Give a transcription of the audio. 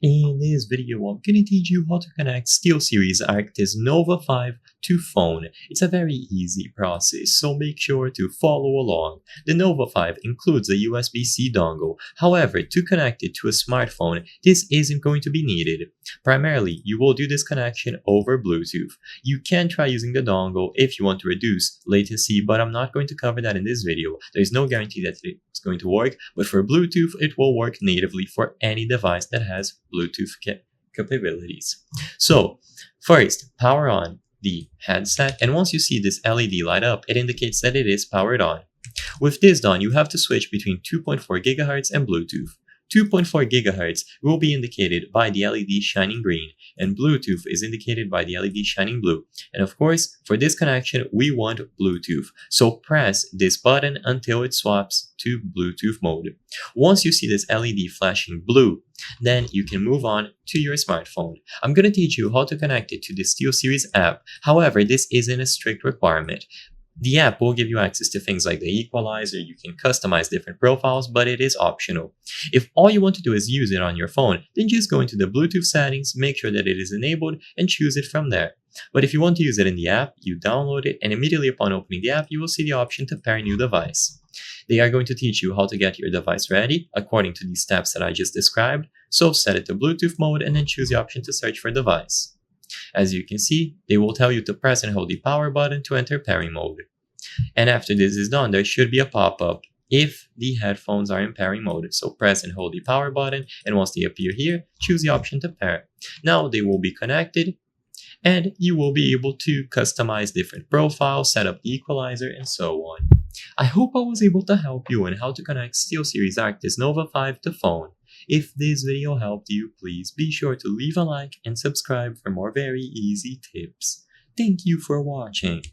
In this video, I'm going to teach you how to connect SteelSeries Arctis Nova 5 to phone. It's a very easy process, so make sure to follow along. The Nova 5 includes a USB-C dongle. However, to connect it to a smartphone, this isn't going to be needed. Primarily, you will do this connection over Bluetooth. You can try using the dongle if you want to reduce latency, but I'm not going to cover that in this video. There's no guarantee that it's going to work, but for Bluetooth, it will work natively for any device that has Bluetooth capabilities. So, first, power on the headset, and once you see this LED light up, it indicates that it is powered on. With this done, you have to switch between 2.4 GHz and Bluetooth. 2.4 GHz will be indicated by the LED shining green, and Bluetooth is indicated by the LED shining blue. And of course, for this connection, we want Bluetooth. So press this button until it swaps to Bluetooth mode. Once you see this LED flashing blue, then you can move on to your smartphone. I'm going to teach you how to connect it to the SteelSeries app. However, this isn't a strict requirement. The app will give you access to things like the equalizer, you can customize different profiles, but it is optional. If all you want to do is use it on your phone, then just go into the Bluetooth settings, make sure that it is enabled, and choose it from there. But if you want to use it in the app, you download it, and immediately upon opening the app, you will see the option to pair a new device. They are going to teach you how to get your device ready according to these steps that I just described, so set it to Bluetooth mode and then choose the option to search for device. As you can see, they will tell you to press and hold the power button to enter pairing mode. And after this is done, there should be a pop-up if the headphones are in pairing mode. So press and hold the power button, and once they appear here, choose the option to pair. Now they will be connected, and you will be able to customize different profiles, set up the equalizer, and so on. I hope I was able to help you on how to connect SteelSeries Arctis Nova 5 to phone. If this video helped you, please be sure to leave a like and subscribe for more very easy tips. Thank you for watching.